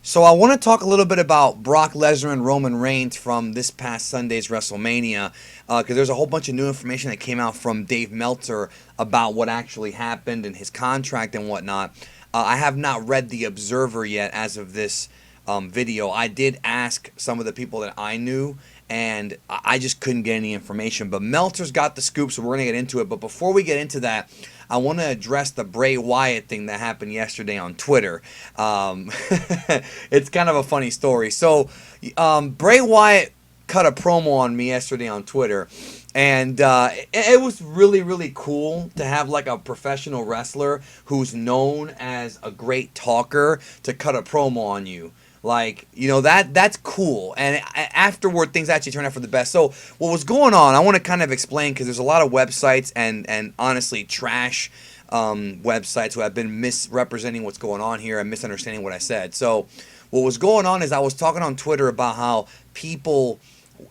So I want to talk a little bit about Brock Lesnar and Roman Reigns from this past Sunday's Wrestlemania, because there's a whole bunch of new information that came out from Dave Meltzer about what actually happened and his contract and whatnot. I have not read The Observer yet as of this video. I did ask some of the people that I knew, and I just couldn't get any information. But Meltzer's got the scoop, so we're going to get into it. But before we get into that, I want to address the Bray Wyatt thing that happened yesterday on Twitter. It's kind of a funny story. So, Bray Wyatt cut a promo on me yesterday on Twitter, and it was really, really cool to have like a professional wrestler who's known as a great talker to cut a promo on you. Like, that's cool. And afterward, things actually turned out for the best. So what was going on, I want to kind of explain, because there's a lot of websites and honestly trash websites who have been misrepresenting what's going on here and misunderstanding what I said. So what was going on is I was talking on Twitter about how people,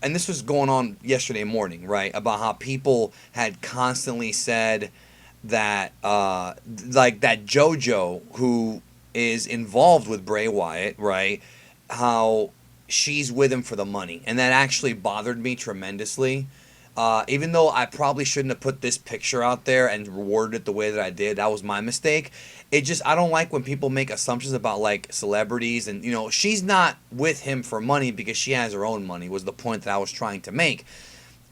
and this was going on yesterday morning, right, about how people had constantly said that, like that JoJo, who is involved with Bray Wyatt, right? How she's with him for the money. And that actually bothered me tremendously. Even though I probably shouldn't have put this picture out there and reworded it the way that I did. That was my mistake. I don't like when people make assumptions about like celebrities. And, she's not with him for money because she has her own money, was the point that I was trying to make.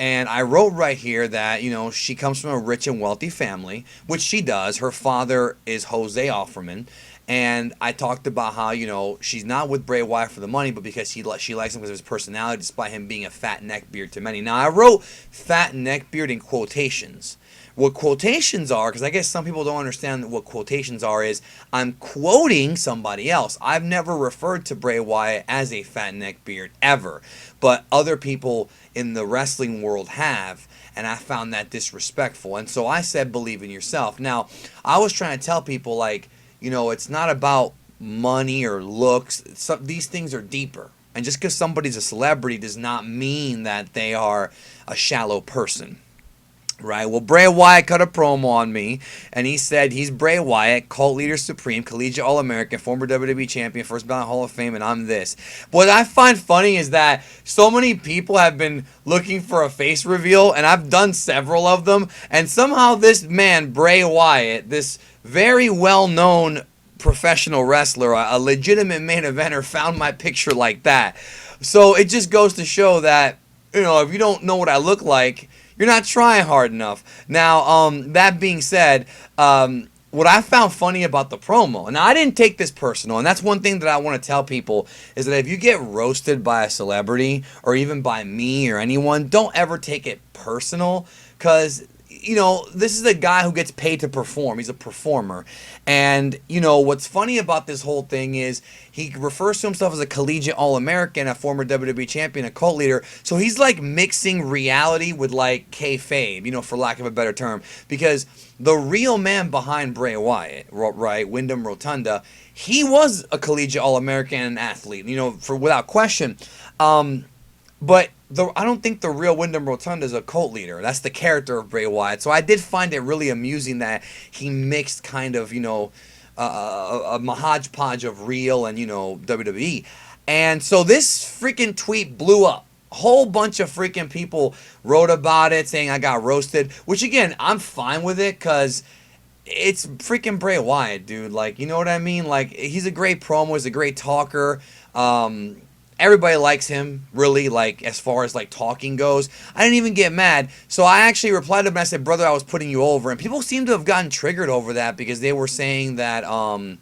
And I wrote right here that, she comes from a rich and wealthy family, which she does. Her father is Jose Offerman. And I talked about how, she's not with Bray Wyatt for the money, but because she likes him because of his personality, despite him being a fat neckbeard to many. Now, I wrote fat neckbeard in quotations. What quotations are, because I guess some people don't understand what quotations are, is I'm quoting somebody else. I've never referred to Bray Wyatt as a fat neckbeard, ever. But other people in the wrestling world have, and I found that disrespectful. And so I said, believe in yourself. Now, I was trying to tell people, like, it's not about money or looks. These things are deeper. And just because somebody's a celebrity does not mean that they are a shallow person. Right? Well, Bray Wyatt cut a promo on me, and he said he's Bray Wyatt, cult leader supreme, collegiate All-American, former WWE champion, first ballot Hall of Fame, and I'm this. What I find funny is that so many people have been looking for a face reveal, and I've done several of them, and somehow this man, Bray Wyatt, this very well-known professional wrestler, a legitimate main eventer, found my picture like that. So it just goes to show that, if you don't know what I look like, you're not trying hard enough. Now, that being said, what I found funny about the promo, and I didn't take this personal, and that's one thing that I want to tell people, is that if you get roasted by a celebrity, or even by me or anyone, don't ever take it personal, because this is a guy who gets paid to perform. He's a performer. And, what's funny about this whole thing is he refers to himself as a collegiate All-American, a former WWE champion, a cult leader. So he's like mixing reality with like kayfabe, for lack of a better term. Because the real man behind Bray Wyatt, right, Wyndham Rotunda, he was a collegiate All-American athlete, for without question. But I don't think the real Wyndham Rotunda is a cult leader. That's the character of Bray Wyatt. So I did find it really amusing that he mixed kind of, a hodgepodge of real and, WWE. And so this freaking tweet blew up. A whole bunch of freaking people wrote about it saying I got roasted. Which, again, I'm fine with it because it's freaking Bray Wyatt, dude. Like, you know what I mean? Like, he's a great promo. He's a great talker. Everybody likes him, really, like, as far as, like, talking goes. I didn't even get mad. So I actually replied to him and I said, brother, I was putting you over. And people seem to have gotten triggered over that because they were saying that, who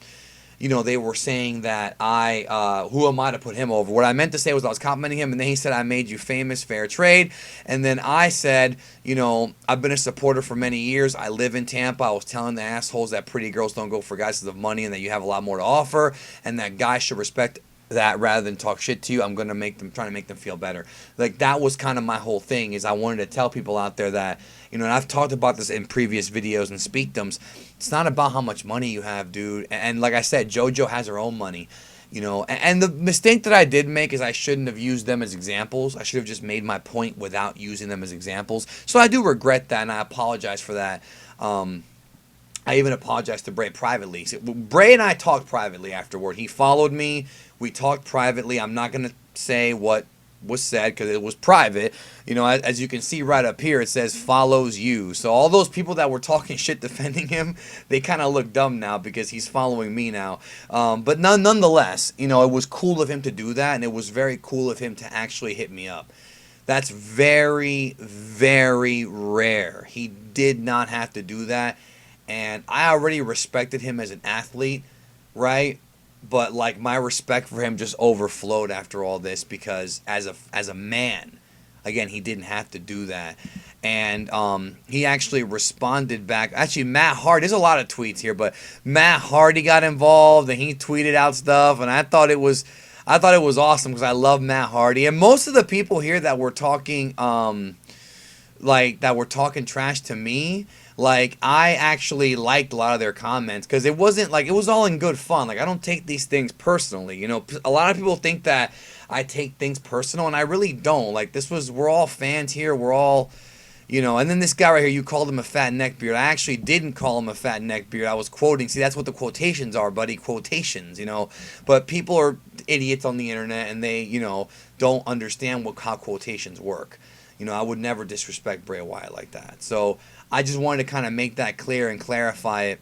am I to put him over? What I meant to say was I was complimenting him, and then he said, I made you famous, fair trade. And then I said, I've been a supporter for many years. I live in Tampa. I was telling the assholes that pretty girls don't go for guys because of money and that you have a lot more to offer and that guys should respect that rather than talk shit to you. I'm gonna trying to make them feel better. Like, that was kind of my whole thing, is I wanted to tell people out there that, and I've talked about this in previous videos and speakdoms, it's not about how much money you have, dude. And like I said, JoJo has her own money, and the mistake that I did make is I shouldn't have used them as examples. I should have just made my point without using them as examples. So I do regret that, and I apologize for that. I even apologized to Bray privately. So, Bray and I talked privately afterward. He followed me. We talked privately. I'm not going to say what was said because it was private. You know, as you can see right up here, it says follows you. So all those people that were talking shit defending him, they kind of look dumb now because he's following me now. But nonetheless, you know, it was cool of him to do that, and it was very cool of him to actually hit me up. That's very, very rare. He did not have to do that. And I already respected him as an athlete, right? But like my respect for him just overflowed after all this because as a man, again, he didn't have to do that. And he actually responded back. Actually, Matt Hardy, there's a lot of tweets here, but Matt Hardy got involved and he tweeted out stuff, and I thought it was awesome because I love Matt Hardy. And most of the people here that were talking trash to me, like, I actually liked a lot of their comments because it wasn't like, it was all in good fun. Like, I don't take these things personally. You know, a lot of people think that I take things personal, and I really don't. Like, we're all fans here. We're all, you know, and then this guy right here, you called him a fat neckbeard. I actually didn't call him a fat neckbeard. I was quoting. See, that's what the quotations are, buddy. Quotations, you know. But people are idiots on the internet, and they, you know, don't understand how quotations work. You know, I would never disrespect Bray Wyatt like that. So I just wanted to kind of make that clear and clarify it,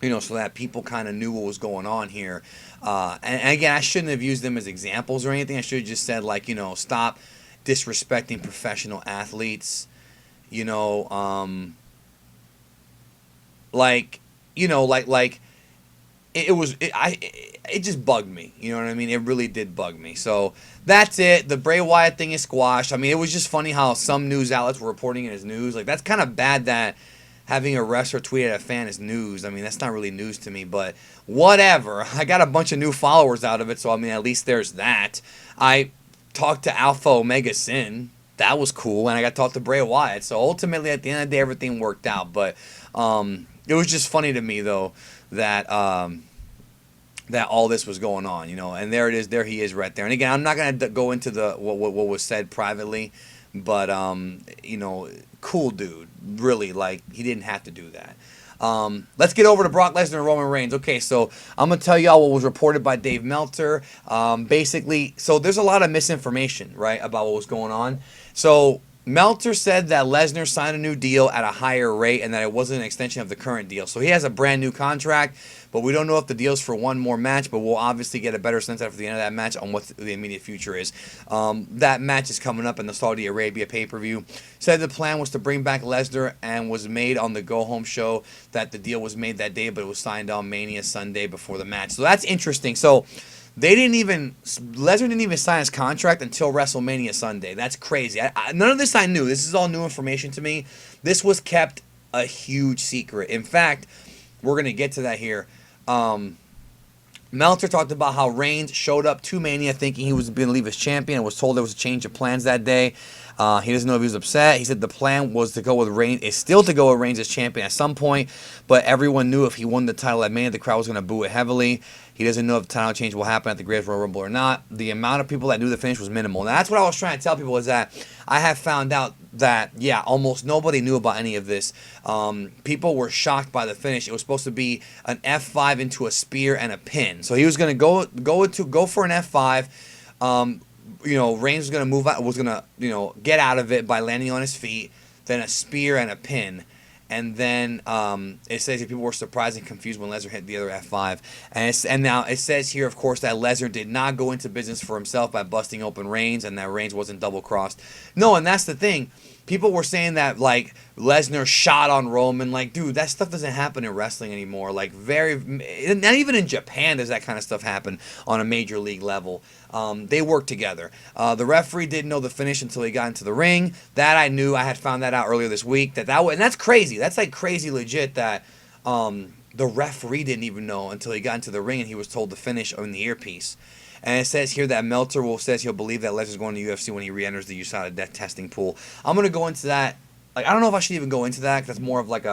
you know, so that people kind of knew what was going on here. And again, I shouldn't have used them as examples or anything. I should have just said, like, you know, stop disrespecting professional athletes. You know, like, you know, like it just bugged me. You know what I mean? It really did bug me. So that's it. The Bray Wyatt thing is squashed. I mean, it was just funny how some news outlets were reporting it as news. Like, that's kind of bad that having a wrestler tweet at a fan is news. I mean, that's not really news to me, but whatever. I got a bunch of new followers out of it, so I mean, at least there's that. I talked to Alpha Omega Sin. That was cool, and I got to talk to Bray Wyatt. So ultimately, at the end of the day, everything worked out. But it was just funny to me, though, that that all this was going on, you know. And there it is. There he is right there. And again, I'm not going to go into the what was said privately, but you know, cool dude. Really, like, he didn't have to do that. Let's get over to Brock Lesnar and Roman Reigns. Okay, so I'm going to tell y'all what was reported by Dave Meltzer. Basically, so there's a lot of misinformation, right, about what was going on. So Meltzer said that Lesnar signed a new deal at a higher rate and that it wasn't an extension of the current deal. So he has a brand new contract, but we don't know if the deal's for one more match, but we'll obviously get a better sense after the end of that match on what the immediate future is. That match is coming up in the Saudi Arabia pay-per-view. Said the plan was to bring back Lesnar and was made on the go-home show, that the deal was made that day, but it was signed on Mania Sunday before the match. So that's interesting. So Lesnar didn't even sign his contract until WrestleMania Sunday. That's crazy. None of this I knew. This is all new information to me. This was kept a huge secret. In fact, we're going to get to that here. Meltzer talked about how Reigns showed up to Mania thinking he was going to leave as champion and was told there was a change of plans that day. He doesn't know if he was upset. He said the plan was to go with Reigns, is still to go with Reigns as champion at some point, but everyone knew if he won the title at Mania, the crowd was going to boo it heavily. He doesn't know if the title change will happen at the Greatest Royal Rumble or not. The amount of people that knew the finish was minimal. Now, that's what I was trying to tell people, is that I have found out that, yeah, almost nobody knew about any of this. People were shocked by the finish. It was supposed to be an F5 into a spear and a pin. So he was going to go for an F5. You know, Reigns was going to move out, was going to, you know, get out of it by landing on his feet, then a spear and a pin. And then it says that people were surprised and confused when Lesnar hit the other F5. And now it says here, of course, that Lesnar did not go into business for himself by busting open Reigns, and that Reigns wasn't double-crossed. No, and that's the thing. People were saying that, like, Lesnar shot on Roman. Like, dude, that stuff doesn't happen in wrestling anymore. Like, not even in Japan does that kind of stuff happen on a major league level. They work together. The referee didn't know the finish until he got into the ring. That I knew. I had found that out earlier this week. And that's crazy. That's like crazy legit that the referee didn't even know until he got into the ring and he was told the finish in the earpiece. And it says here that Meltzer says he'll believe that Lesnar's going to UFC when he re-enters the USADA death testing pool. I'm going to go into that. Like, I don't know if I should even go into that because that's more of like an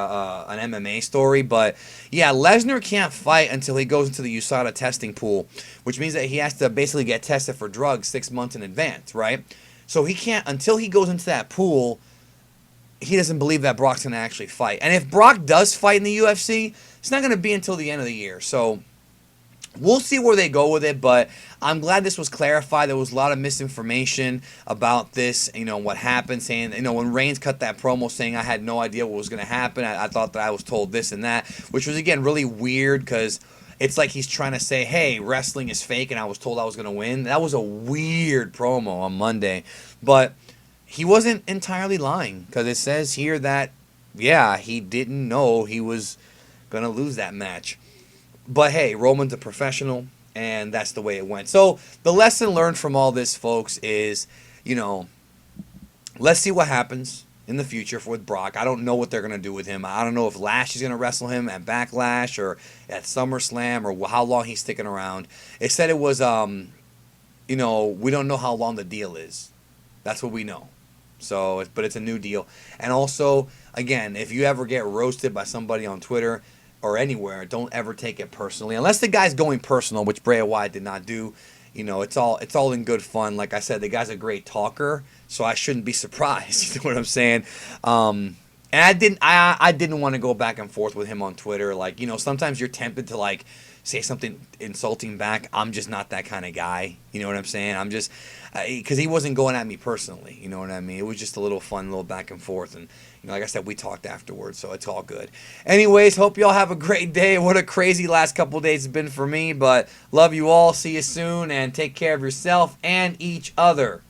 MMA story. But, yeah, Lesnar can't fight until he goes into the USADA testing pool, which means that he has to basically get tested for drugs 6 months in advance, right? So he can't, until he goes into that pool, he doesn't believe that Brock's going to actually fight. And if Brock does fight in the UFC, it's not going to be until the end of the year. So we'll see where they go with it, but I'm glad this was clarified. There was a lot of misinformation about this, what happened, saying, when Reigns cut that promo saying I had no idea what was going to happen, I thought that I was told this and that, which was, again, really weird because it's like he's trying to say, hey, wrestling is fake and I was told I was going to win. That was a weird promo on Monday, but he wasn't entirely lying because it says here that, yeah, he didn't know he was going to lose that match. But hey, Roman's a professional, and that's the way it went. So the lesson learned from all this, folks, is, let's see what happens in the future with Brock. I don't know what they're going to do with him. I don't know if Lashley's going to wrestle him at Backlash or at SummerSlam or how long he's sticking around. It said it was, we don't know how long the deal is. That's what we know. So, but it's a new deal. And also, again, if you ever get roasted by somebody on Twitter or anywhere, don't ever take it personally. Unless the guy's going personal, which Bray Wyatt did not do. It's all in good fun. Like I said, the guy's a great talker, so I shouldn't be surprised. You know what I'm saying? And I didn't want to go back and forth with him on Twitter. Like, sometimes you're tempted to like say something insulting back. I'm just not that kind of guy. You know what I'm saying? I'm just because he wasn't going at me personally. You know what I mean? It was just a little fun, little back and forth, and like I said, we talked afterwards, so it's all good. Anyways, hope y'all have a great day. What a crazy last couple days has been for me, but love you all. See you soon, and take care of yourself and each other.